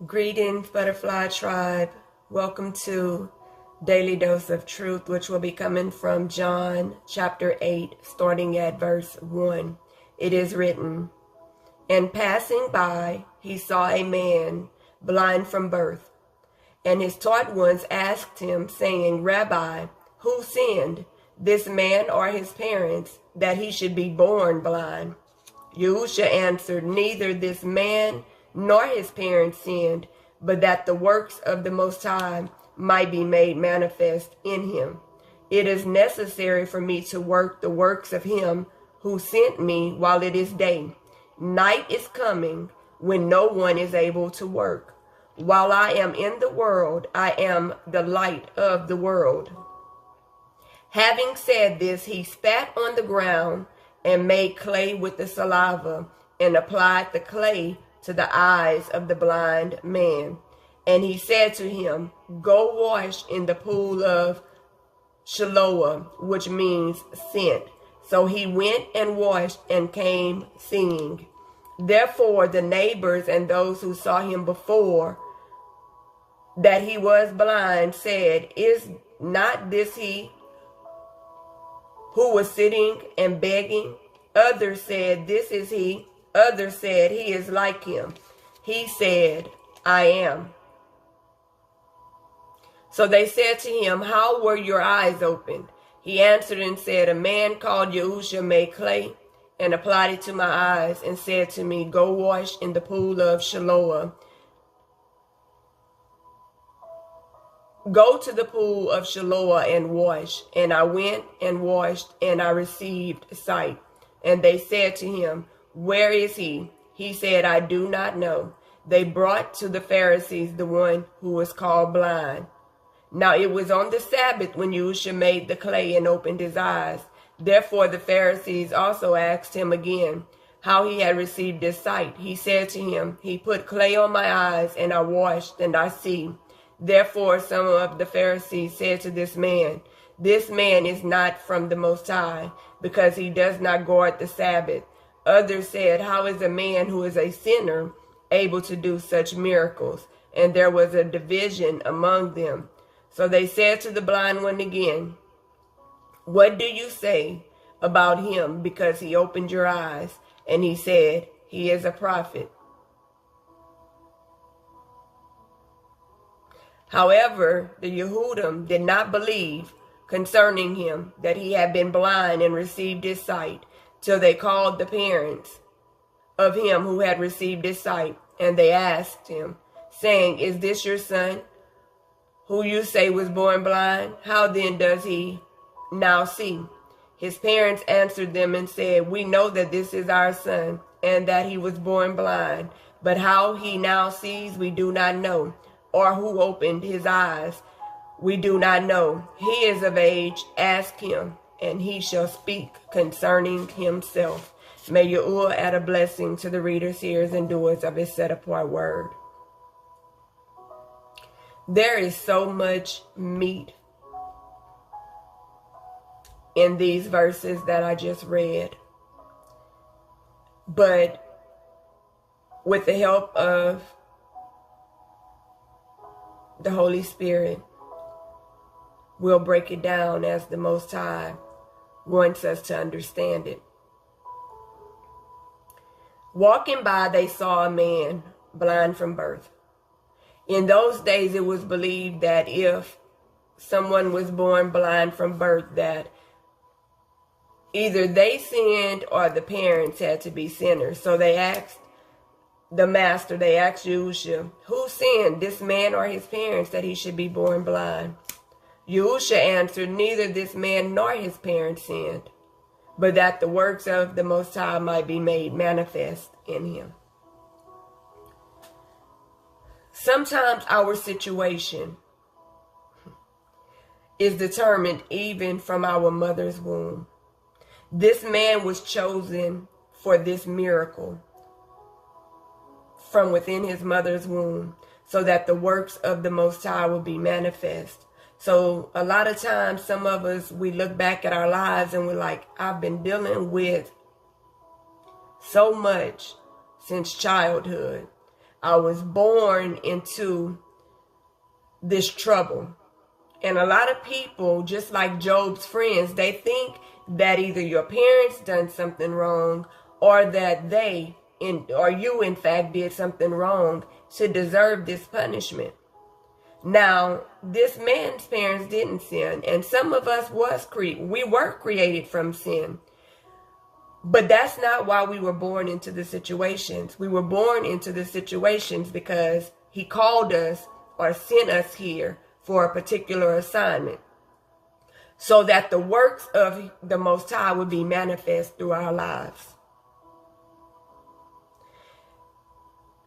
Greetings, Butterfly Tribe. Welcome to Daily Dose of Truth, which will be coming from John chapter 8, starting at verse 1. It is written, "And passing by, he saw a man blind from birth. And his taught ones asked him, saying, Rabbi, who sinned, this man or his parents, that he should be born blind? Yahusha answered, Neither this man nor his parents sinned, but that the works of the Most High might be made manifest in him. It is necessary for me to work the works of him who sent me while it is day. Night is coming when no one is able to work. While I am in the world, I am the light of the world." Having said this, he spat on the ground and made clay with the saliva and applied the clay to the eyes of the blind man. And he said to him, "Go wash in the pool of Shiloah," which means sent. So he went and washed and came seeing. Therefore the neighbors and those who saw him before that he was blind said, "Is not this he who was sitting and begging?" Others said, "This is he." Others said, "He is like him." He said, "I am." So they said to him, "How were your eyes opened?" He answered and said, "A man called Yahusha made clay and applied it to my eyes and said to me, Go wash in the pool of Shiloah. Go to the pool of Shiloah and wash. And I went and washed, and I received sight." And they said to him, "Where is he?" He said, "I do not know." They brought to the Pharisees the one who was called blind. Now it was on the Sabbath when Yahusha made the clay and opened his eyes. Therefore the Pharisees also asked him again how he had received his sight. He said to him, "He put clay on my eyes, and I washed, and I see." Therefore some of the Pharisees said to this man, "This man is not from the Most High, because he does not guard the Sabbath." Others said, "How is a man who is a sinner able to do such miracles?" And there was a division among them. So they said to the blind one again, "What do you say about him because he opened your eyes?" And he said, "He is a prophet." However, the Yehudim did not believe concerning him that he had been blind and received his sight, till they called the parents of him who had received his sight. And they asked him, saying, "Is this your son, who you say was born blind? How then does he now see?" His parents answered them and said, "We know that this is our son, and that he was born blind. But how he now sees we do not know, or who opened his eyes we do not know. He is of age, ask him, and he shall speak concerning himself." May YAHUAH add a blessing to the readers, hearers, and doers of his set-apart word. There is so much meat in these verses that I just read. But with the help of the Holy Spirit, we'll break it down as the Most High wants us to understand it. Walking by, they saw a man blind from birth. In those days, it was believed that if someone was born blind from birth, that either they sinned or the parents had to be sinners. So they asked the master, they asked Yahusha, "Who sinned, this man or his parents, that he should be born blind?" Yahusha answered, "Neither this man nor his parents sinned, but that the works of the Most High might be made manifest in him." Sometimes our situation is determined even from our mother's womb. This man was chosen for this miracle from within his mother's womb, so that the works of the Most High would be manifest. So a lot of times, some of us, we look back at our lives and we're like, I've been dealing with so much since childhood. I was born into this trouble. And a lot of people, just like Job's friends, they think that either your parents done something wrong, or that you in fact did something wrong to deserve this punishment. Now, this man's parents didn't sin, and some of us we were created from sin. But that's not why we were born into the situations. We were born into the situations because he called us or sent us here for a particular assignment, so that the works of the Most High would be manifest through our lives.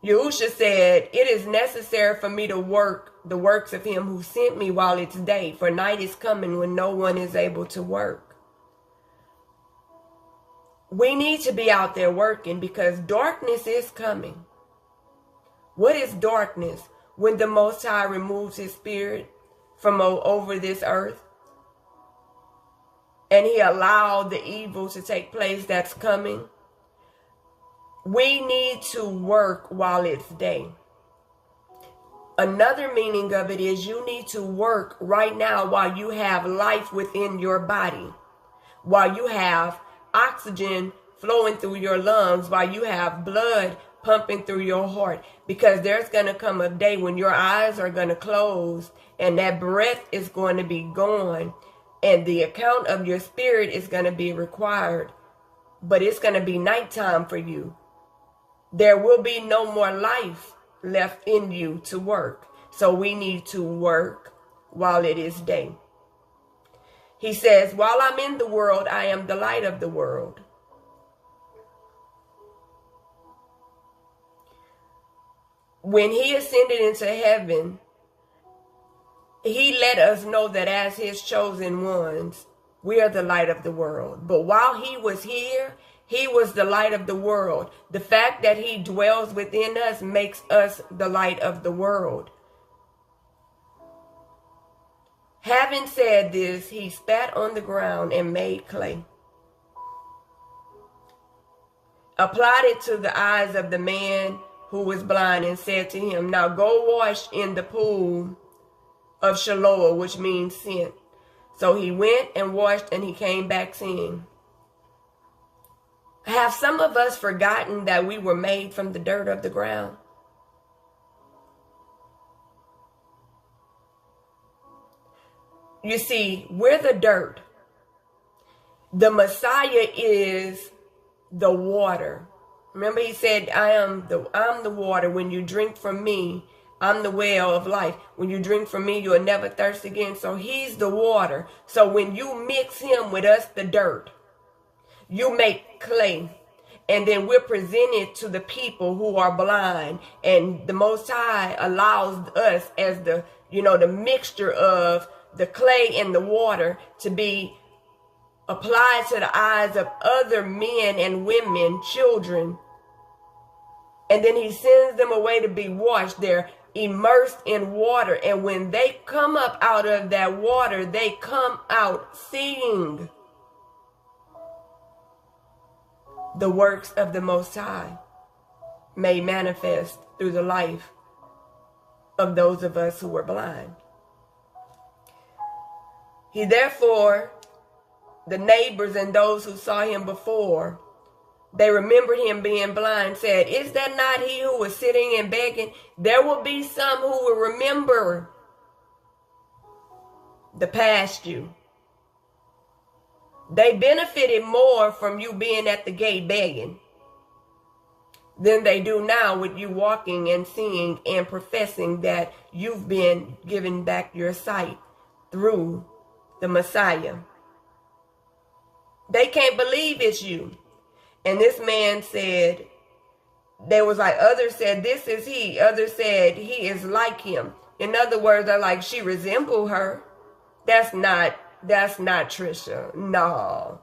Yahusha said, "It is necessary for me to work the works of him who sent me while it's day, for night is coming when no one is able to work." We need to be out there working because darkness is coming. What is darkness? When the Most High removes his spirit from over this earth, and he allowed the evil to take place that's coming. We need to work while it's day. Another meaning of it is you need to work right now while you have life within your body, while you have oxygen flowing through your lungs, while you have blood pumping through your heart, because there's going to come a day when your eyes are going to close and that breath is going to be gone and the account of your spirit is going to be required, but it's going to be nighttime for you. There will be no more life left in you to work. So we need to work while it is day. He says, "While I'm in the world, I am the light of the world." When he ascended into heaven, he let us know that as his chosen ones, we are the light of the world. But while he was here, he was the light of the world. The fact that he dwells within us makes us the light of the world. Having said this, he spat on the ground and made clay, applied it to the eyes of the man who was blind, and said to him, "Now go wash in the pool of Shiloah," which means sent. So he went and washed, and he came back seeing. Have some of us forgotten that we were made from the dirt of the ground? You see, we're the dirt. The Messiah is the water. Remember, he said, I'm the water. When you drink from me, I'm the well of life. When you drink from me, you'll never thirst again. So he's the water. So when you mix him with us, the dirt, you make clay. And then we're presented to the people who are blind. And the Most High allows us as the mixture of the clay and the water to be applied to the eyes of other men and women, children. And then he sends them away to be washed. They're immersed in water. And when they come up out of that water, they come out seeing the works of the Most High made manifest through the life of those of us who were blind. He therefore, the neighbors and those who saw him before, they remembered him being blind, said, "Is that not he who was sitting and begging?" There will be some who will remember the past you. They benefited more from you being at the gate begging than they do now with you walking and seeing and professing that you've been given back your sight through the Messiah. They can't believe it's you. And this man said, others said, "This is he." Others said, "He is like him." In other words, they're like, "She resemble her." That's not Trisha. No,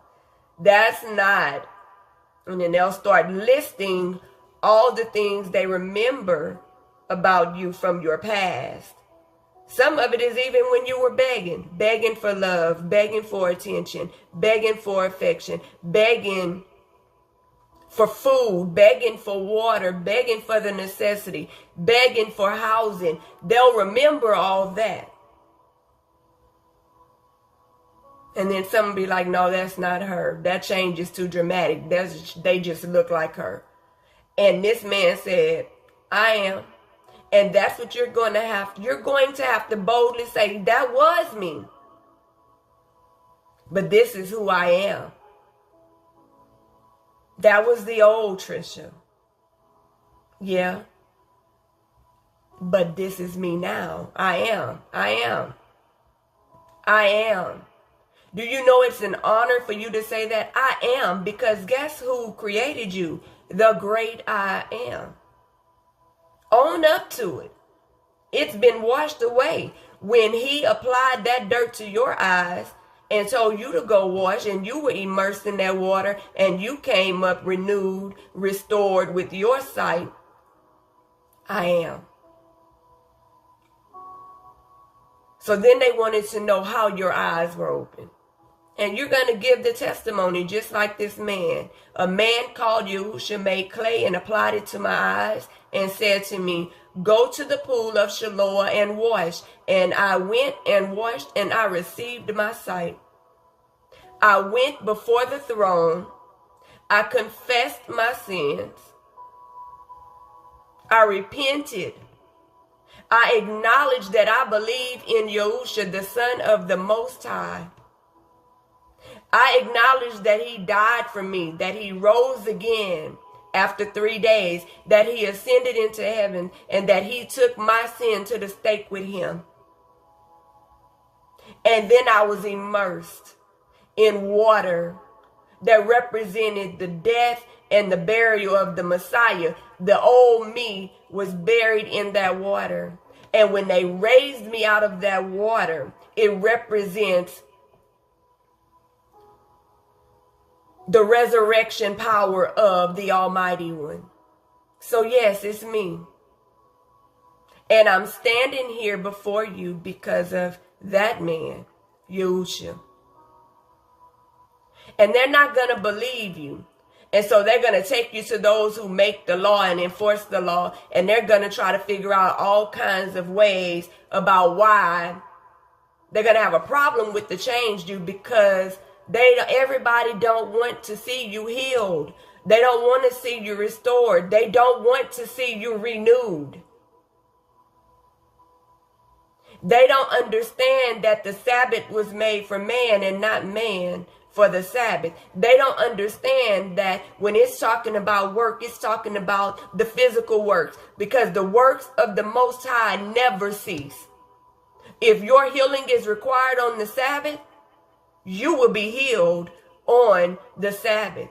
that's not. And then they'll start listing all the things they remember about you from your past. Some of it is even when you were begging for love, begging for attention, begging for affection, begging for food, begging for water, begging for the necessity, begging for housing. They'll remember all that. And then some will be like, no, that's not her. That change is too dramatic. They just look like her. And this man said, I am. And that's what you're going to have to boldly say, that was me. But this is who I am. That was the old Trisha. Yeah. But this is me now. I am. Do you know it's an honor for you to say that? I am, because guess who created you? The great I am. Own up to it. It's been washed away. When he applied that dirt to your eyes and told you to go wash, and you were immersed in that water, and you came up renewed, restored with your sight, I am. So then they wanted to know how your eyes were open. And you're going to give the testimony just like this man. A man called Yahusha, made clay and applied it to my eyes and said to me, go to the pool of Shiloah and wash. And I went and washed, and I received my sight. I went before the throne. I confessed my sins. I repented. I acknowledged that I believe in Yahusha, the Son of the Most High. I acknowledge that he died for me, that he rose again after 3 days, that he ascended into heaven, and that he took my sin to the stake with him. And then I was immersed in water that represented the death and the burial of the Messiah. The old me was buried in that water. And when they raised me out of that water, it represents the resurrection power of the Almighty One. So yes, it's me. And I'm standing here before you because of that man, Yahusha. And they're not going to believe you. And so they're going to take you to those who make the law and enforce the law. And they're going to try to figure out all kinds of ways about why they're going to have a problem with the change you, because everybody don't want to see you healed. They don't want to see you restored. They don't want to see you renewed. They don't understand that the Sabbath was made for man and not man for the Sabbath. They don't understand that when it's talking about work, it's talking about the physical works, because the works of the Most High never cease. If your healing is required on the Sabbath, you will be healed on the Sabbath.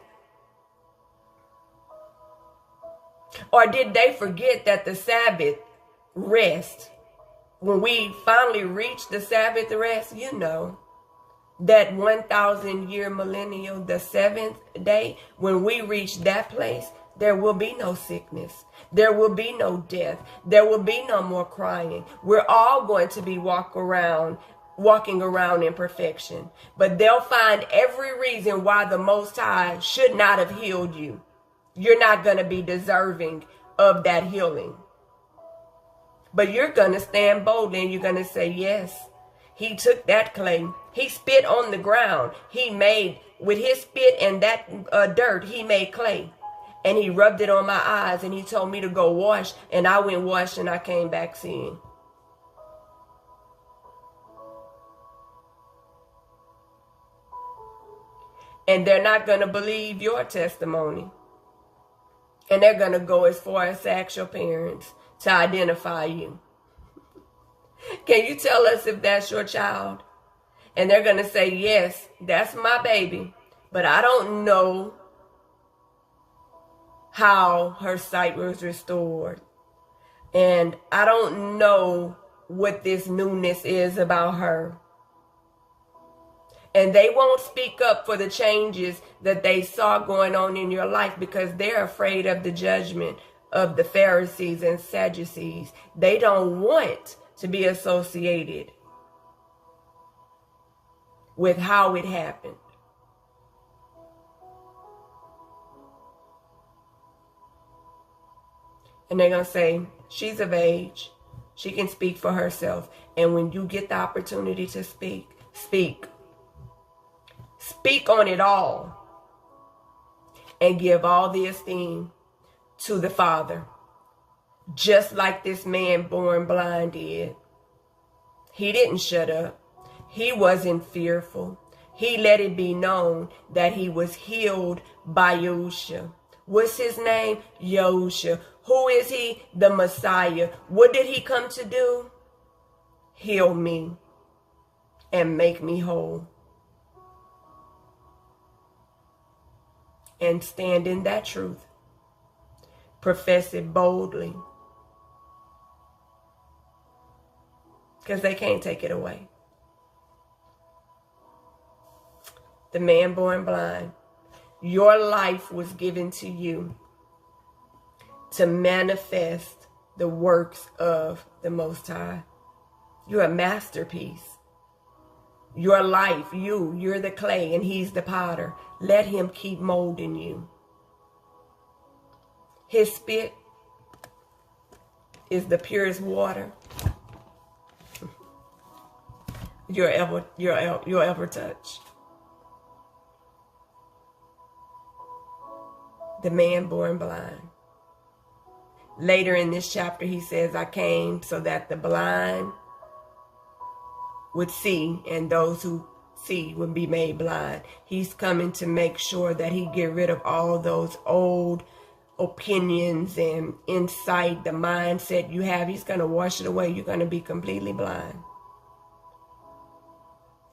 Or did they forget that the Sabbath rest, when we finally reach the Sabbath rest, you know, that 1,000-year millennial, the seventh day, when we reach that place, there will be no sickness. There will be no death. There will be no more crying. We're all going to be walking around in perfection. But they'll find every reason why the Most High should not have healed you. You're not going to be deserving of that healing. But you're going to stand boldly and you're going to say, yes, he took that clay. He spit on the ground. He made, with his spit and that dirt, he made clay. And he rubbed it on my eyes and he told me to go wash. And I went wash and I came back seeing. And they're not going to believe your testimony. And they're going to go as far as to ask your parents to identify you. Can you tell us if that's your child? And they're going to say, yes, that's my baby. But I don't know how her sight was restored. And I don't know what this newness is about her. And they won't speak up for the changes that they saw going on in your life because they're afraid of the judgment of the Pharisees and Sadducees. They don't want to be associated with how it happened. And they're going to say, she's of age. She can speak for herself. And when you get the opportunity to speak, speak. Speak on it all. And give all the esteem to the Father. Just like this man born blind did. He didn't shut up. He wasn't fearful. He let it be known that he was healed by Yahusha. What's his name? Yahusha. Who is he? The Messiah. What did he come to do? Heal me and make me whole. And stand in that truth. Profess it boldly. Because they can't take it away. The man born blind. Your life was given to you to manifest the works of the Most High. You're a masterpiece. Your life, you're the clay and he's the potter. Let him keep molding you. His spit is the purest water you'll ever touch. The man born blind. Later in this chapter, he says, I came so that the blind would see and those who see would be made blind. He's coming to make sure that he get rid of all those old opinions and insight, the mindset you have. He's going to wash it away. You're going to be completely blind.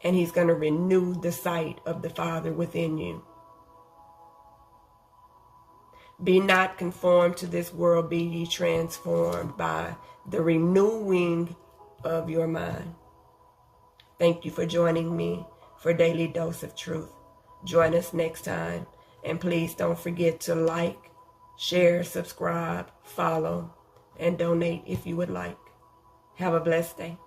And he's going to renew the sight of the Father within you. Be not conformed to this world, be ye transformed by the renewing of your mind. Thank you for joining me for Daily Dose of Truth. Join us next time. And please don't forget to like, share, subscribe, follow, and donate if you would like. Have a blessed day.